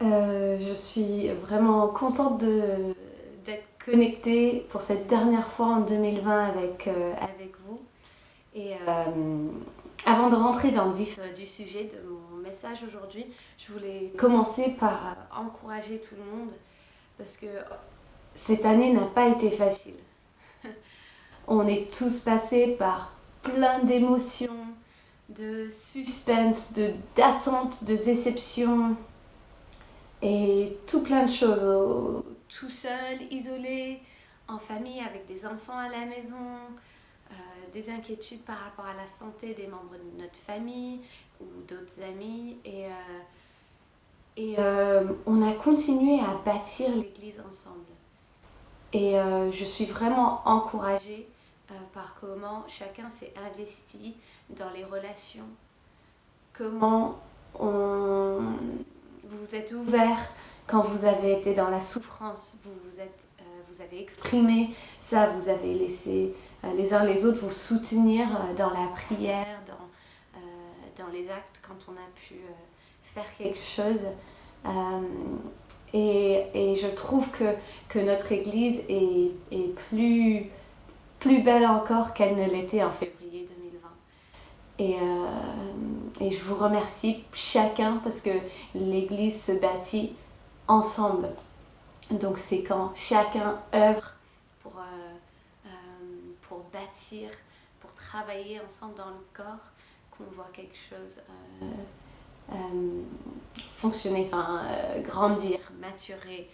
Je suis vraiment contente d'être connectée pour cette dernière fois en 2020 avec vous. Et avant de rentrer dans le vif du sujet de mon message aujourd'hui, je voulais commencer par encourager tout le monde parce que cette année n'a pas été facile. On est tous passés par plein d'émotions, de suspense, d'attente, de déception et tout plein de choses. Tout seul, isolé, en famille, avec des enfants à la maison, des inquiétudes par rapport à la santé des membres de notre famille ou d'autres amis. Et on a continué à bâtir l'Église ensemble. Et je suis vraiment encouragée par comment chacun s'est investi dans les relations, comment vous vous êtes ouverts quand vous avez été dans la souffrance, vous avez exprimé ça, vous avez laissé les uns les autres vous soutenir dans la prière, dans les actes quand on a pu faire quelque chose. Et je trouve que notre Église est plus belle encore qu'elle ne l'était en février 2020. Et je vous remercie chacun parce que l'Église se bâtit ensemble. Donc c'est quand chacun œuvre pour bâtir, pour travailler ensemble dans le corps qu'on voit quelque chose fonctionner, grandir, maturer,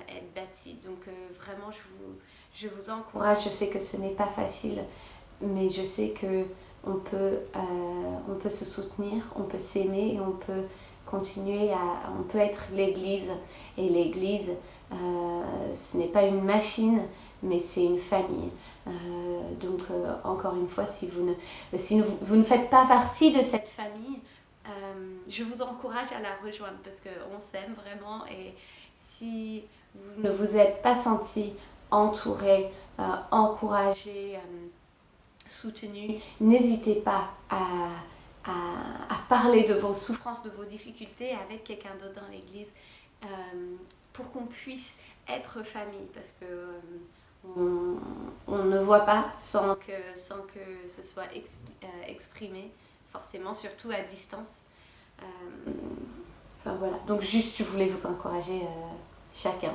être bâti. Donc vraiment je vous encourage. Je sais que ce n'est pas facile, mais je sais que on peut se soutenir, on peut s'aimer et on peut continuer on peut être l'Église. Et l'Église, ce n'est pas une machine, mais c'est une famille. Donc encore une fois, si vous ne faites pas partie de cette famille, je vous encourage à la rejoindre parce qu'on s'aime vraiment. Et si vous ne vous êtes pas senti entouré, encouragé, soutenu, n'hésitez pas à parler de vos souffrances, de vos difficultés avec quelqu'un d'autre dans l'église pour qu'on puisse être famille, parce que on ne voit pas sans que ce soit exprimé, forcément, surtout à distance. Voilà, donc juste je voulais vous encourager chacun.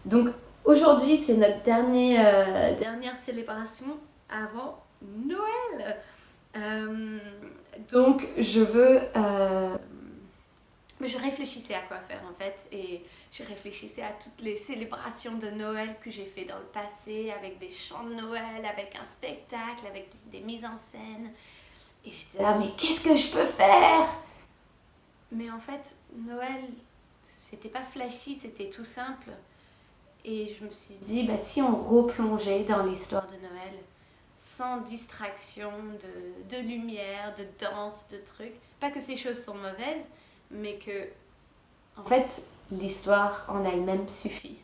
Donc aujourd'hui c'est notre dernière célébration avant Noël. Donc je réfléchissais à quoi faire en fait, et je réfléchissais à toutes les célébrations de Noël que j'ai fait dans le passé, avec des chants de Noël, avec un spectacle, avec des mises en scène. Et je disais, mais qu'est-ce que je peux faire? Mais en fait, Noël, c'était pas flashy, c'était tout simple. Et je me suis dit, si on replongeait dans l'histoire de Noël, sans distraction de lumière, de danse, de trucs. Pas que ces choses sont mauvaises, mais que, en fait, l'histoire en elle-même suffit.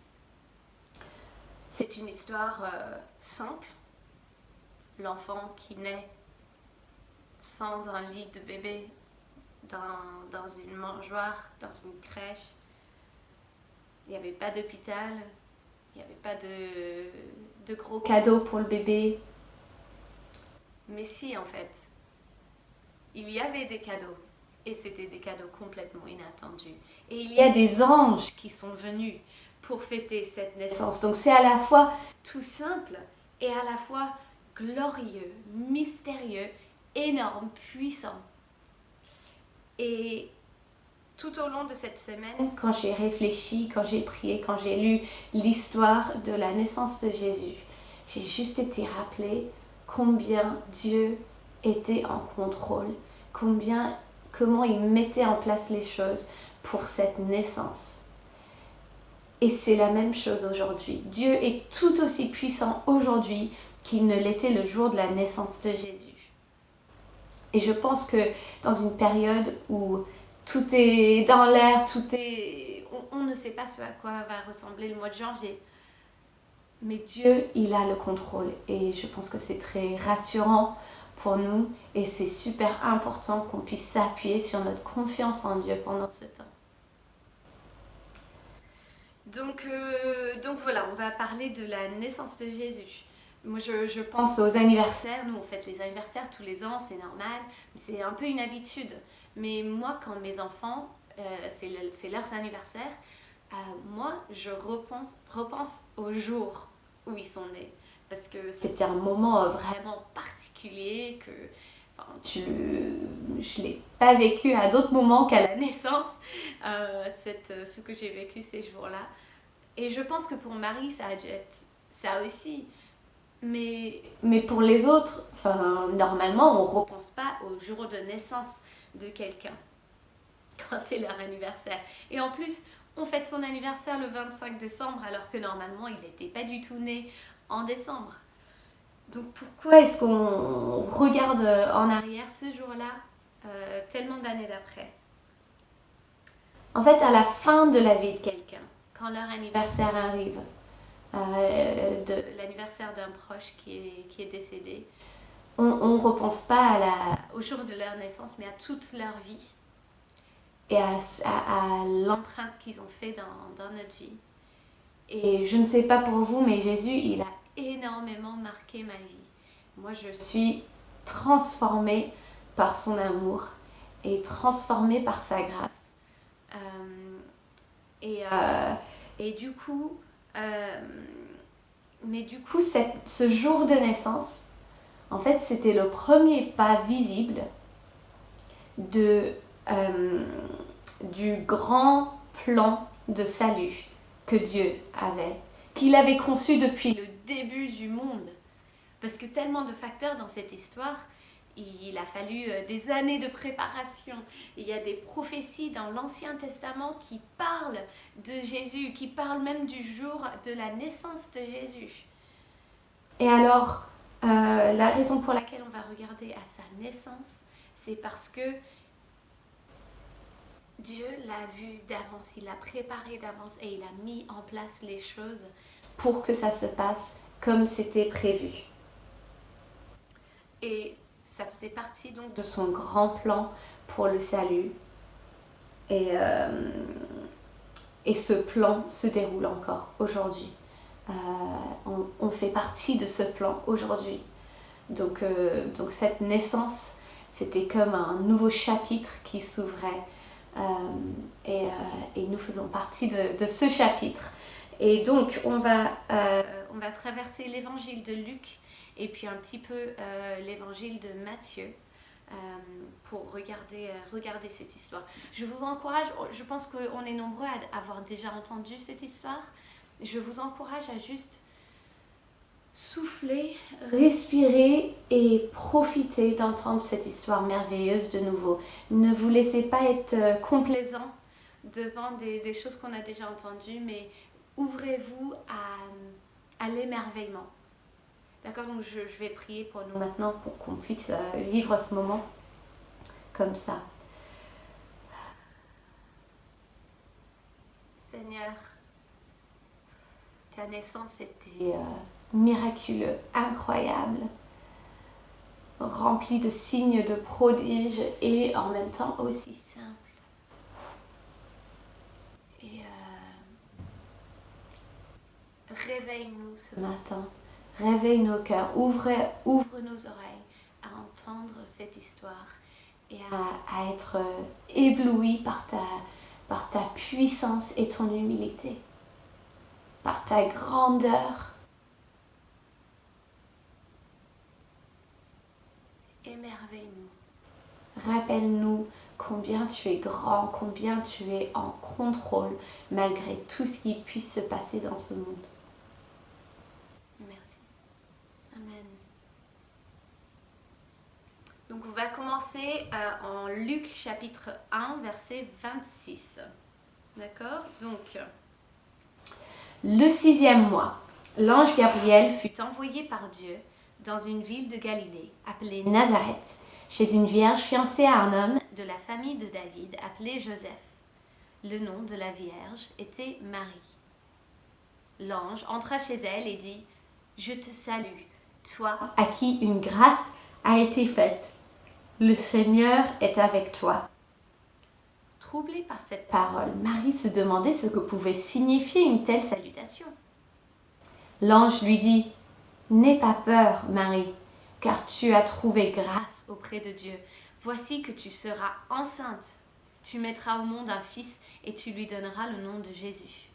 C'est une histoire simple. L'enfant qui naît sans un lit de bébé, dans une mangeoire, dans une crèche. Il n'y avait pas d'hôpital, il n'y avait pas de gros cadeaux pour le bébé. Mais si, en fait, il y avait des cadeaux, et c'était des cadeaux complètement inattendus. Et il y a des anges qui sont venus pour fêter cette naissance. Donc c'est à la fois tout simple et à la fois glorieux, mystérieux, énorme, puissant. Et tout au long de cette semaine, quand j'ai réfléchi, quand j'ai prié, quand j'ai lu l'histoire de la naissance de Jésus, j'ai juste été rappelée combien Dieu était en contrôle, comment il mettait en place les choses pour cette naissance. Et c'est la même chose aujourd'hui. Dieu est tout aussi puissant aujourd'hui qu'il ne l'était le jour de la naissance de Jésus. Et je pense que dans une période où tout est dans l'air, on ne sait pas ce à quoi va ressembler le mois de janvier. Mais Dieu, il a le contrôle. Et je pense que c'est très rassurant pour nous. Et c'est super important qu'on puisse s'appuyer sur notre confiance en Dieu pendant ce temps. Donc voilà, on va parler de la naissance de Jésus. Moi, je pense aux anniversaires. Nous, on fête les anniversaires tous les ans, c'est normal. C'est un peu une habitude. Mais moi, quand mes enfants, c'est leurs anniversaires, moi, je repense au jour où ils sont nés. Parce que c'était un moment vraiment particulier que enfin, je ne l'ai pas vécu à d'autres moments qu'à la naissance, ce que j'ai vécu ces jours-là. Et je pense que pour Marie, ça a dû être ça aussi. Mais pour les autres, enfin, normalement, on ne repense pas au jour de naissance de quelqu'un quand c'est leur anniversaire. Et en plus, on fête son anniversaire le 25 décembre alors que normalement, il n'était pas du tout né en décembre. Donc pourquoi est-ce qu'on regarde en arrière ce jour-là, tellement d'années d'après? En fait, à la fin de la vie de quelqu'un, quand leur anniversaire arrive, de l'anniversaire d'un proche qui est décédé, on ne repense pas au jour de leur naissance, mais à toute leur vie et à l'empreinte qu'ils ont fait dans notre vie. Et je ne sais pas pour vous, mais Jésus, il a énormément marqué ma vie. Moi, je suis transformée par son amour et transformée par sa grâce. Et du coup, ce jour de naissance, en fait, c'était le premier pas visible du grand plan de salut que Dieu avait, qu'il avait conçu depuis le début du monde. Parce que tellement de facteurs dans cette histoire, il a fallu des années de préparation. Il y a des prophéties dans l'Ancien Testament qui parlent de Jésus, qui parlent même du jour de la naissance de Jésus. Et alors, la raison pour laquelle on va regarder à sa naissance, c'est parce que Dieu l'a vu d'avance, il l'a préparé d'avance et il a mis en place les choses pour que ça se passe comme c'était prévu. Et ça faisait partie donc de son grand plan pour le salut. Et ce plan se déroule encore aujourd'hui. On fait partie de ce plan aujourd'hui. Donc cette naissance, c'était comme un nouveau chapitre qui s'ouvrait. Et nous faisons partie de ce chapitre. Et donc, on va traverser l'évangile de Luc et puis un petit peu l'évangile de Matthieu pour regarder cette histoire. Je vous encourage, je pense qu'on est nombreux à avoir déjà entendu cette histoire. Je vous encourage à juste souffler, respirer et profiter d'entendre cette histoire merveilleuse de nouveau. Ne vous laissez pas être complaisant devant des choses qu'on a déjà entendues, mais ouvrez-vous à l'émerveillement. D'accord, donc je vais prier pour nous maintenant pour qu'on puisse vivre ce moment comme ça. Seigneur, ta naissance était miraculeux, incroyable, rempli de signes, de prodiges et en même temps aussi simple. Et réveille-nous ce matin, réveille nos cœurs, ouvre nos oreilles à entendre cette histoire et à être ébloui par ta puissance et ton humilité, par ta grandeur. Émerveille-nous. Rappelle-nous combien tu es grand, combien tu es en contrôle malgré tout ce qui puisse se passer dans ce monde. Merci. Amen. Donc on va commencer en Luc chapitre 1, verset 26. D'accord ? Donc, le 6e mois, l'ange Gabriel fut envoyé par Dieu dans une ville de Galilée, appelée Nazareth, chez une vierge fiancée à un homme de la famille de David, appelé Joseph. Le nom de la vierge était Marie. L'ange entra chez elle et dit : « Je te salue, toi à qui une grâce a été faite. Le Seigneur est avec toi. » troublée par cette parole. Marie se demandait ce que pouvait signifier une telle salutation. L'ange lui dit, « N'aie pas peur, Marie, car tu as trouvé grâce auprès de Dieu. Voici que tu seras enceinte. Tu mettras au monde un fils et tu lui donneras le nom de Jésus.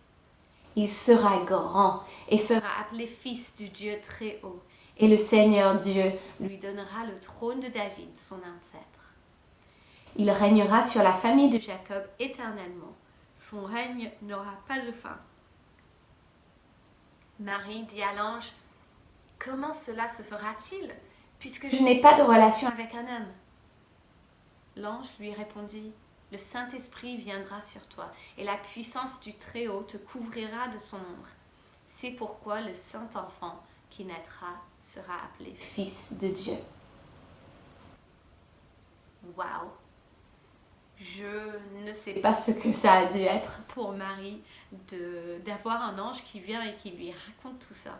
Il sera grand et sera appelé fils du Dieu très haut. Et le Seigneur Dieu lui donnera le trône de David, son ancêtre. Il régnera sur la famille de Jacob éternellement. Son règne n'aura pas de fin. » Marie dit à l'ange, « Comment cela se fera-t-il, puisque je n'ai pas de relation avec un homme ?» L'ange lui répondit, « Le Saint-Esprit viendra sur toi, et la puissance du Très-Haut te couvrira de son ombre. C'est pourquoi le Saint-Enfant qui naîtra sera appelé Fils de Dieu. » Waouh! Je ne sais pas ce que ça a dû être pour Marie d'avoir un ange qui vient et qui lui raconte tout ça.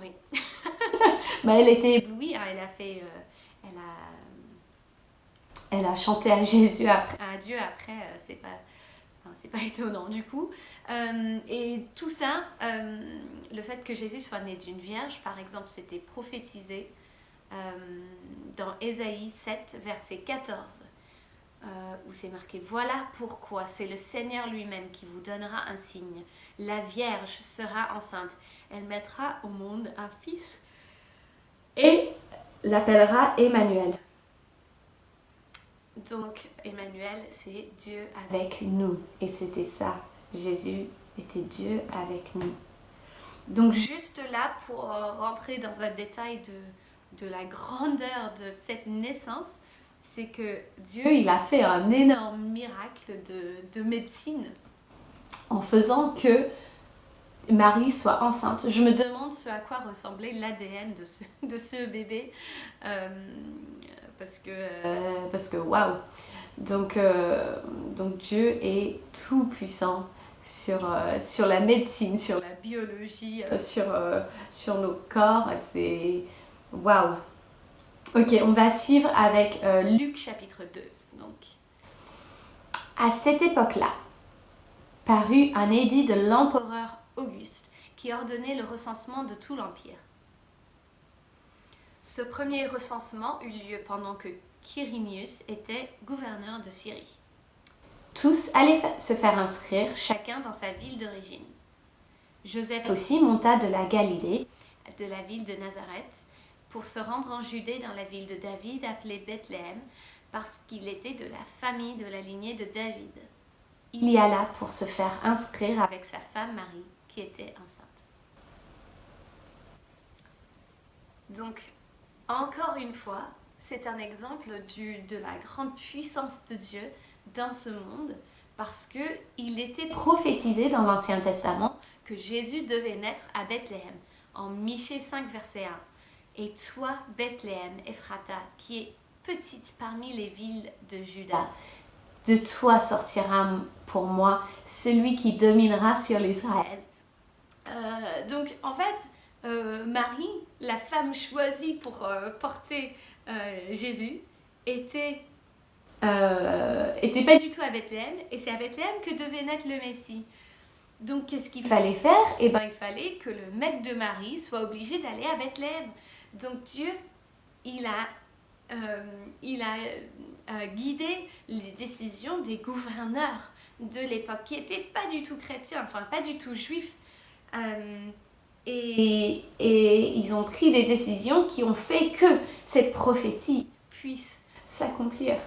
Oui. Elle était éblouie, hein, elle a chanté à Jésus, à Dieu après, c'est pas étonnant du coup. Et tout ça, le fait que Jésus soit né d'une vierge, par exemple, c'était prophétisé dans Ésaïe 7, verset 14, où c'est marqué « Voilà pourquoi c'est le Seigneur lui-même qui vous donnera un signe. La Vierge sera enceinte. Elle mettra au monde un fils et l'appellera Emmanuel. » Donc, Emmanuel, c'est Dieu avec nous. Et c'était ça. Jésus était Dieu avec nous. Donc, juste là, pour rentrer dans un détail de la grandeur de cette naissance, c'est que Dieu, il a fait un énorme miracle de médecine en faisant que Marie soit enceinte. Je me demande ce à quoi ressemblait l'ADN de ce bébé, parce que waouh. Donc Dieu est tout puissant sur la médecine, sur la biologie, sur nos corps. C'est waouh. Ok, on va suivre avec Luc chapitre 2. Donc, à cette époque-là, parut un édit de l'empereur Auguste qui ordonnait le recensement de tout l'empire. Ce premier recensement eut lieu pendant que Quirinius était gouverneur de Syrie. Tous allaient se faire inscrire, chacun dans sa ville d'origine. Joseph aussi monta de la Galilée, de la ville de Nazareth, pour se rendre en Judée dans la ville de David appelée Bethléem, parce qu'il était de la famille de la lignée de David. Il y alla pour se faire inscrire avec sa femme Marie, qui était enceinte. Donc, encore une fois, c'est un exemple de la grande puissance de Dieu dans ce monde, parce qu'il était prophétisé dans l'Ancien Testament que Jésus devait naître à Bethléem, en Michée 5, verset 1. Et toi, Bethléem, Ephrata, qui est petite parmi les villes de Juda, de toi sortira pour moi celui qui dominera sur l'Israël. Donc, en fait, Marie, la femme choisie pour porter Jésus, était pas du tout à Bethléem, et c'est à Bethléem que devait naître le Messie. Donc, qu'est-ce qu'il fallait faire? Il fallait que le mec de Marie soit obligé d'aller à Bethléem. Donc, Dieu, il a guidé les décisions des gouverneurs de l'époque, qui n'étaient pas du tout chrétiens, enfin, pas du tout juifs. Et ils ont pris des décisions qui ont fait que cette prophétie puisse s'accomplir.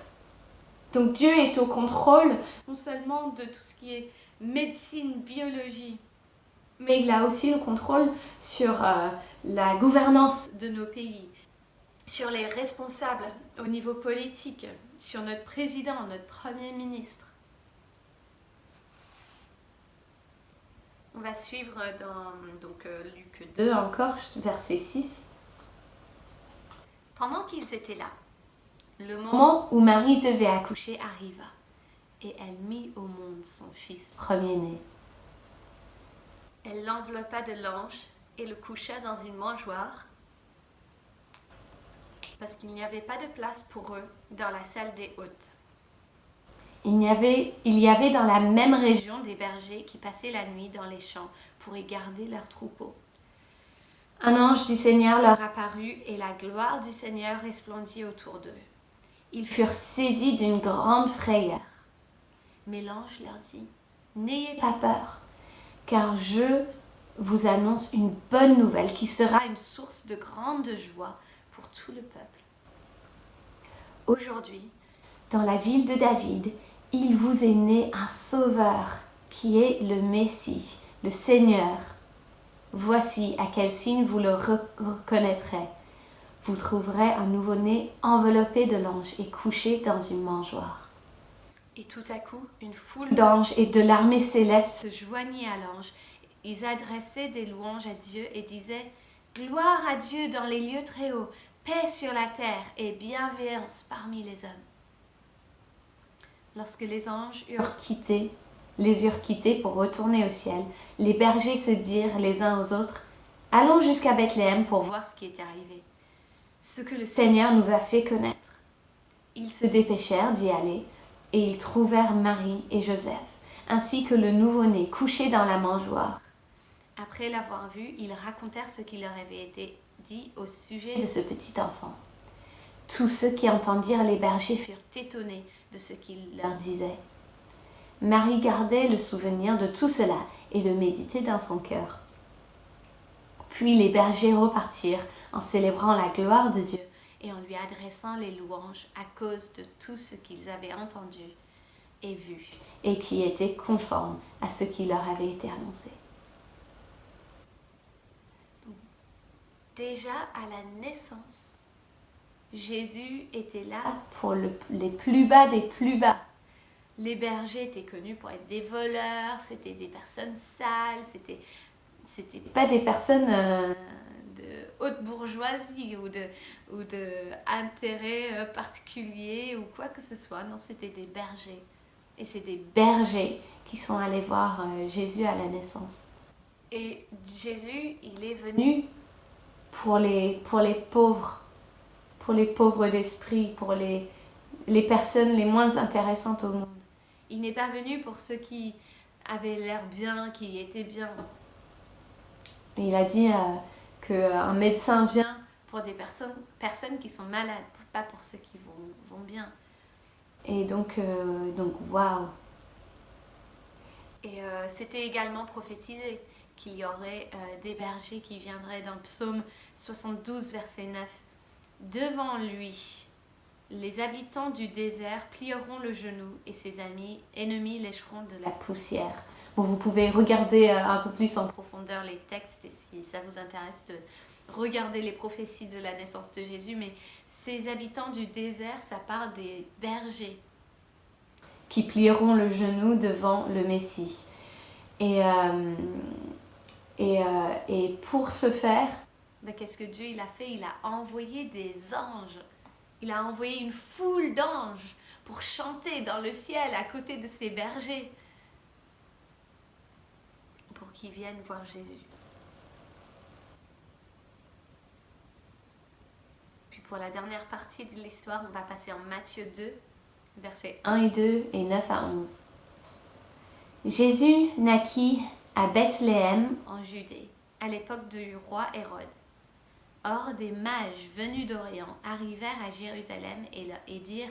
Donc Dieu est au contrôle non seulement de tout ce qui est médecine, biologie, mais il a aussi le contrôle sur la gouvernance de nos pays, sur les responsables au niveau politique, sur notre président, notre premier ministre. On va suivre dans Luc 2 encore, verset 6. Pendant qu'ils étaient là, le moment où Marie devait accoucher arriva, et elle mit au monde son fils premier-né. Elle l'enveloppa de langes et le coucha dans une mangeoire, parce qu'il n'y avait pas de place pour eux dans la salle des hôtes. Il y avait dans la même région des bergers qui passaient la nuit dans les champs pour y garder leurs troupeaux. Un ange du Seigneur leur apparut et la gloire du Seigneur resplendit autour d'eux. Ils furent saisis d'une grande frayeur. Mais l'ange leur dit, « N'ayez pas peur, car je vous annonce une bonne nouvelle qui sera une source de grande joie pour tout le peuple. Aujourd'hui, dans la ville de David, il vous est né un sauveur qui est le Messie, le Seigneur. Voici à quel signe vous le reconnaîtrez. Vous trouverez un nouveau-né enveloppé de langes et couché dans une mangeoire. » Et tout à coup, une foule d'anges et de l'armée céleste se joignit à l'ange. Ils adressaient des louanges à Dieu et disaient « Gloire à Dieu dans les lieux très hauts, paix sur la terre et bienveillance parmi les hommes. » Lorsque les anges les eurent quittés pour retourner au ciel, les bergers se dirent les uns aux autres « Allons jusqu'à Bethléem pour voir ce qui est arrivé, ce que le Seigneur nous a fait connaître. » Ils se dépêchèrent d'y aller et ils trouvèrent Marie et Joseph, ainsi que le nouveau-né couché dans la mangeoire. Après l'avoir vu, ils racontèrent ce qui leur avait été dit au sujet de ce petit enfant. Tous ceux qui entendirent les bergers furent étonnés de ce qu'il leur disait. Marie gardait le souvenir de tout cela et le méditait dans son cœur. Puis les bergers repartirent en célébrant la gloire de Dieu et en lui adressant les louanges à cause de tout ce qu'ils avaient entendu et vu et qui était conforme à ce qui leur avait été annoncé. Déjà à la naissance, Jésus était là pour les plus bas des plus bas. Les bergers étaient connus pour être des voleurs, c'était des personnes sales, c'était pas des personnes de haute bourgeoisie ou de intérêt particulier ou quoi que ce soit. Non, c'était des bergers. Et c'est des bergers qui sont allés voir Jésus à la naissance. Et Jésus, il est venu pour les pauvres d'esprit, pour les personnes les moins intéressantes au monde. Il n'est pas venu pour ceux qui avaient l'air bien, qui étaient bien. Et il a dit qu'un médecin vient pour des personnes qui sont malades, pas pour ceux qui vont bien. Et donc waouh. Et c'était également prophétisé qu'il y aurait des bergers qui viendraient dans Psaume 72, verset 9. Devant lui, les habitants du désert plieront le genou et ses ennemis lécheront de la poussière. Bon, vous pouvez regarder un peu plus en profondeur les textes et si ça vous intéresse de regarder les prophéties de la naissance de Jésus. Mais ces habitants du désert, ça parle des bergers qui plieront le genou devant le Messie. Et pour ce faire, qu'est-ce que Dieu il a fait? Il a envoyé des anges. Il a envoyé une foule d'anges pour chanter dans le ciel à côté de ces bergers pour qu'ils viennent voir Jésus. Puis pour la dernière partie de l'histoire, on va passer en Matthieu 2, versets 1 et 2 et 9 à 11. Jésus naquit à Bethléem en Judée, à l'époque du roi Hérode. Or, des mages venus d'Orient arrivèrent à Jérusalem et dirent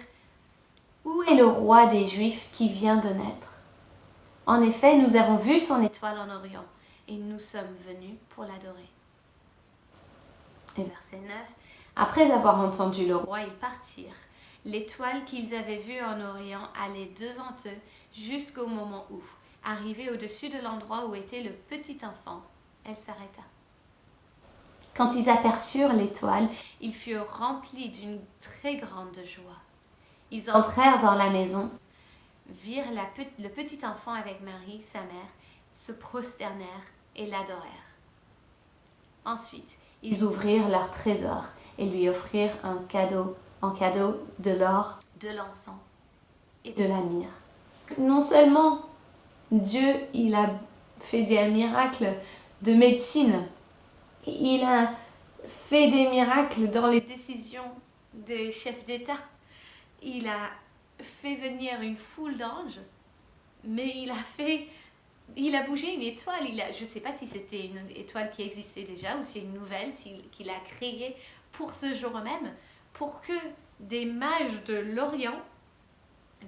« Où est le roi des Juifs qui vient de naître? En effet, nous avons vu son étoile en Orient et nous sommes venus pour l'adorer. » Et verset 9. Après avoir entendu le roi, ils partirent. L'étoile qu'ils avaient vue en Orient allait devant eux jusqu'au moment où, arrivée au-dessus de l'endroit où était le petit enfant, elle s'arrêta. Quand ils aperçurent l'étoile, ils furent remplis d'une très grande joie. Ils entrèrent dans la maison, virent le petit enfant avec Marie, sa mère, se prosternèrent et l'adorèrent. Ensuite, ils ouvrirent leur trésor et lui offrirent en cadeau de l'or, de l'encens et de la myrrhe. Non seulement Dieu, il a fait des miracles de médecine, il a fait des miracles dans les décisions des chefs d'État. Il a fait venir une foule d'anges, mais il a bougé une étoile. Je ne sais pas si c'était une étoile qui existait déjà ou c'est une nouvelle qu'il a créée pour ce jour même, pour que des mages de l'Orient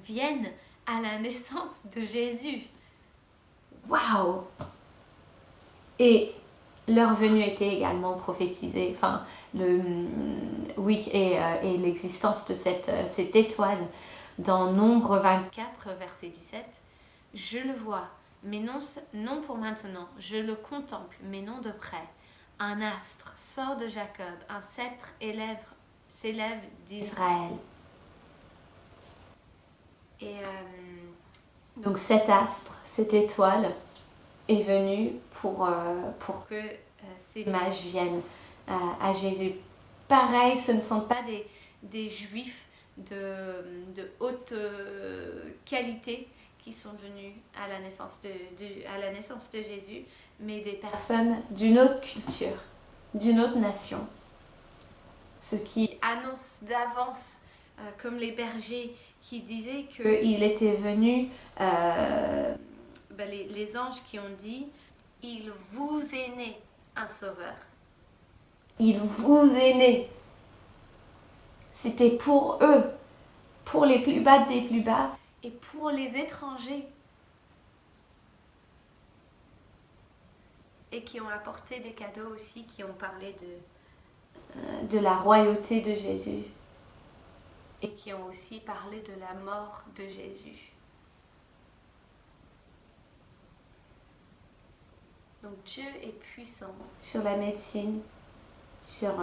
viennent à la naissance de Jésus. Waouh! Et leur venue était également prophétisée. Enfin, et l'existence de cette étoile dans Nombre 24, verset 17. Je le vois, mais non pour maintenant. Je le contemple, mais non de près. Un astre sort de Jacob, un sceptre s'élève d'Israël. Et donc cet astre, cette étoile est venue pour que ces mages viennent à Jésus. Pareil, ce ne sont pas des juifs de haute qualité qui sont venus à la naissance de Jésus, mais des personnes d'une autre culture, d'une autre nation. Ce qui annonce d'avance, comme les bergers qui disaient qu'il était venu, les anges qui ont dit « Il vous est né un sauveur ». Il vous est né. C'était pour eux, pour les plus bas des plus bas et pour les étrangers. Et qui ont apporté des cadeaux aussi, qui ont parlé de la royauté de Jésus. Et qui ont aussi parlé de la mort de Jésus. Donc Dieu est puissant sur la médecine, sur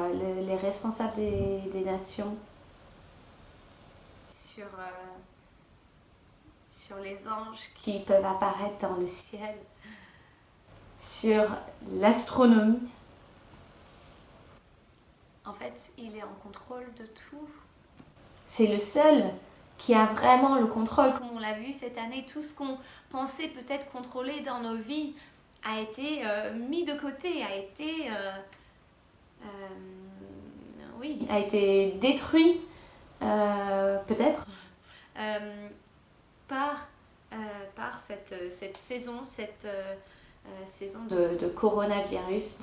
les responsables des nations, sur les anges qui peuvent apparaître dans le ciel, sur l'astronomie. En fait, il est en contrôle de tout. C'est le seul qui a vraiment le contrôle. Comme on l'a vu cette année, tout ce qu'on pensait peut-être contrôler dans nos vies a été mis de côté, a été détruit, peut-être, par cette saison, saison de coronavirus,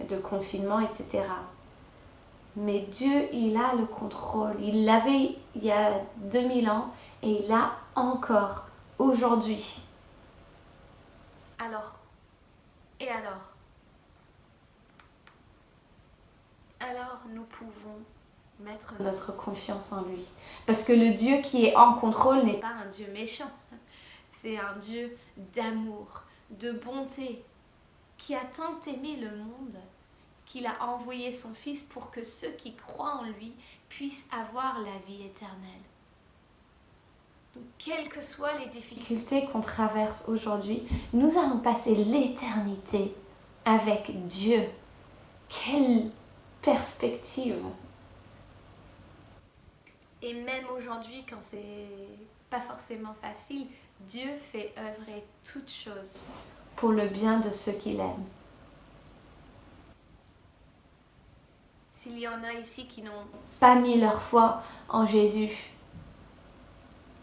de confinement, etc. Mais Dieu, il a le contrôle. Il l'avait il y a 2000 ans et il l'a encore aujourd'hui. Alors nous pouvons mettre notre confiance en lui. Parce que le Dieu qui est en contrôle n'est pas un Dieu méchant. C'est un Dieu d'amour, de bonté, qui a tant aimé le monde qu'il a envoyé son Fils pour que ceux qui croient en lui puissent avoir la vie éternelle. Donc, quelles que soient les difficultés qu'on traverse aujourd'hui, nous allons passer l'éternité avec Dieu. Quelle perspective! Et même aujourd'hui, quand c'est pas forcément facile, Dieu fait œuvrer toutes choses pour le bien de ceux qu'il aime. S'il y en a ici qui n'ont pas mis leur foi en Jésus,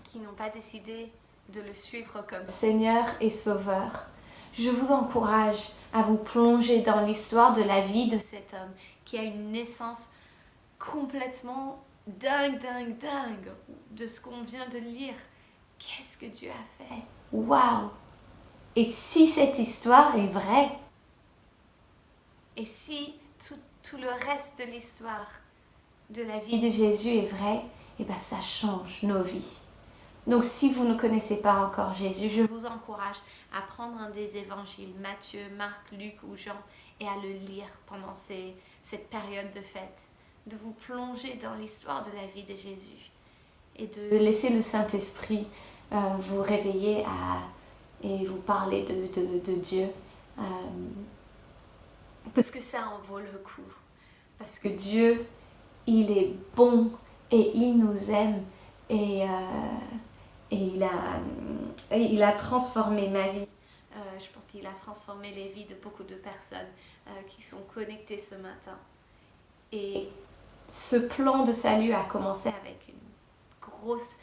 qui n'ont pas décidé de le suivre comme Seigneur et Sauveur, je vous encourage à vous plonger dans l'histoire de la vie de cet homme qui a une naissance complètement dingue de ce qu'on vient de lire. Qu'est-ce que Dieu a fait? Waouh! Et si cette histoire est vraie, et si tout le reste de l'histoire de la vie de Jésus est vrai, et bien ça change nos vies. Donc si vous ne connaissez pas encore Jésus, je vous encourage à prendre un des évangiles, Matthieu, Marc, Luc ou Jean, et à le lire pendant cette période de fête. De vous plonger dans l'histoire de la vie de Jésus et de laisser le Saint-Esprit vous réveiller et vous parler de Dieu. Parce que ça en vaut le coup. Parce que Dieu, il est bon et il nous aime et il a transformé ma vie. Je pense qu'il a transformé les vies de beaucoup de personnes qui sont connectées ce matin. Et ce plan de salut a commencé avec une grosse,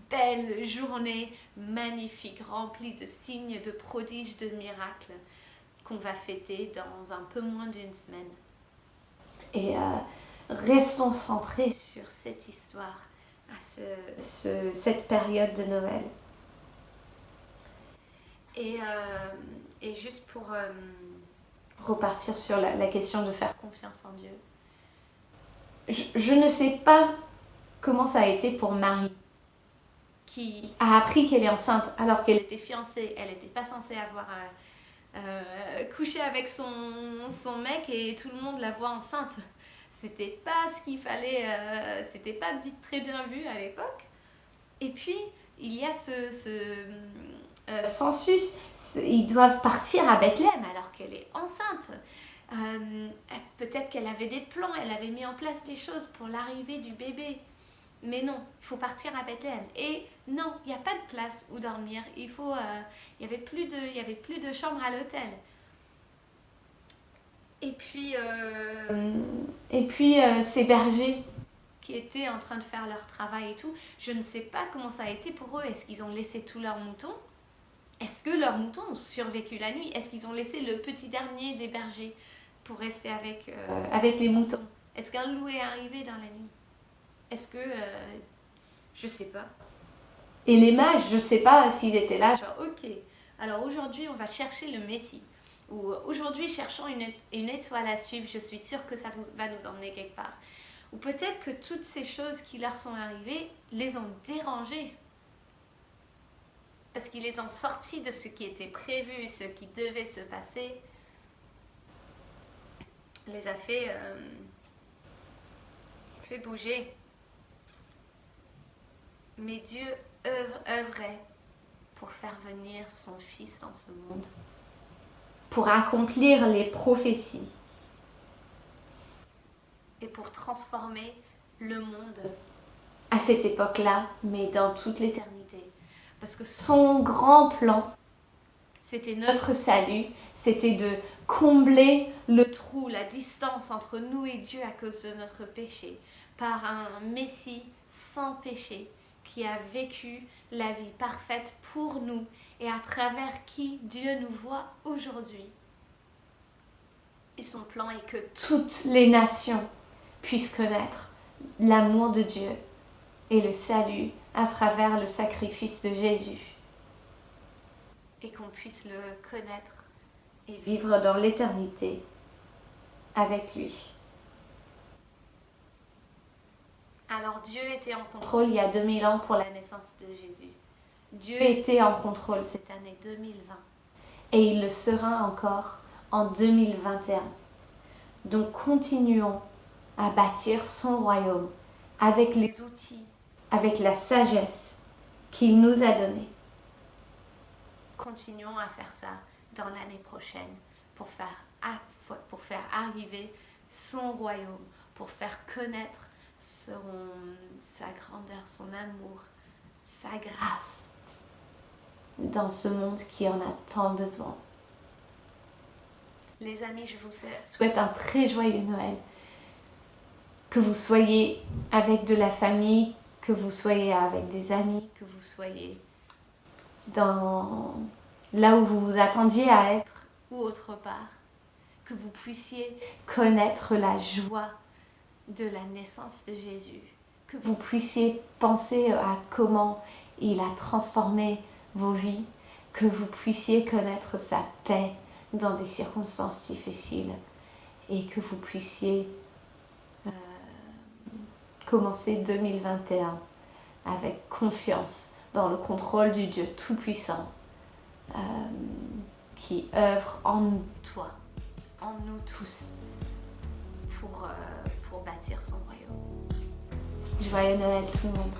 belle journée magnifique, remplie de signes, de prodiges, de miracles qu'on va fêter dans un peu moins d'une semaine. Et restons centrés sur cette histoire, à cette période de Noël. Et juste pour repartir sur la question de faire confiance en Dieu, je ne sais pas comment ça a été pour Marie, qui a appris qu'elle est enceinte alors qu'elle était fiancée. Elle n'était pas censée avoir couché avec son mec et tout le monde la voit enceinte. C'était pas ce qu'il fallait, c'était pas très bien vu à l'époque. Et puis, il y a ce census, ils doivent partir à Bethléem alors qu'elle est enceinte. Peut-être qu'elle avait des plans, elle avait mis en place des choses pour l'arrivée du bébé. Mais non, il faut partir à Bethléem. Et non, il n'y a pas de place où dormir. Il y avait plus de chambres à l'hôtel. Et puis ces bergers qui étaient en train de faire leur travail et tout, je ne sais pas comment ça a été pour eux. Est-ce qu'ils ont laissé tous leurs moutons ? Est-ce que leurs moutons ont survécu la nuit ? Est-ce qu'ils ont laissé le petit dernier des bergers pour rester avec les moutons ? Est-ce qu'un loup est arrivé dans la nuit ? Est-ce que... je sais pas. Et les mages, je sais pas s'ils étaient là, genre ok, alors aujourd'hui on va chercher le Messie. Ou aujourd'hui cherchons une étoile à suivre, je suis sûre que ça va nous emmener quelque part. Ou peut-être que toutes ces choses qui leur sont arrivées les ont dérangés. Parce qu'ils les ont sortis de ce qui était prévu, ce qui devait se passer. Les a fait bouger. Mais Dieu œuvrait pour faire venir son Fils dans ce monde, pour accomplir les prophéties et pour transformer le monde à cette époque-là, mais dans toute l'éternité. Parce que son grand plan, c'était notre salut, c'était de combler le trou, la distance entre nous et Dieu à cause de notre péché, par un Messie sans péché, qui a vécu la vie parfaite pour nous et à travers qui Dieu nous voit aujourd'hui. Et son plan est que toutes les nations puissent connaître l'amour de Dieu et le salut à travers le sacrifice de Jésus. Et qu'on puisse le connaître et vivre dans l'éternité avec lui. Alors Dieu était en contrôle il y a 2000 ans pour la naissance de Jésus. Dieu était en contrôle cette année 2020. Et il le sera encore en 2021. Donc continuons à bâtir son royaume avec les outils, avec la sagesse qu'il nous a donnée. Continuons à faire ça dans l'année prochaine pour faire arriver son royaume, pour faire connaître sa grandeur, son amour, sa grâce dans ce monde qui en a tant besoin. Les amis, je vous souhaite un très joyeux Noël. Que vous soyez avec de la famille, que vous soyez avec des amis, que vous soyez là où vous vous attendiez à être ou autre part. Que vous puissiez connaître la joie de la naissance de Jésus. Que vous puissiez penser à comment il a transformé vos vies. Que vous puissiez connaître sa paix dans des circonstances difficiles. Et que vous puissiez commencer 2021 avec confiance dans le contrôle du Dieu Tout-Puissant qui œuvre en toi, en nous tous, pour bâtir son royaume. Joyeux Noël tout le monde!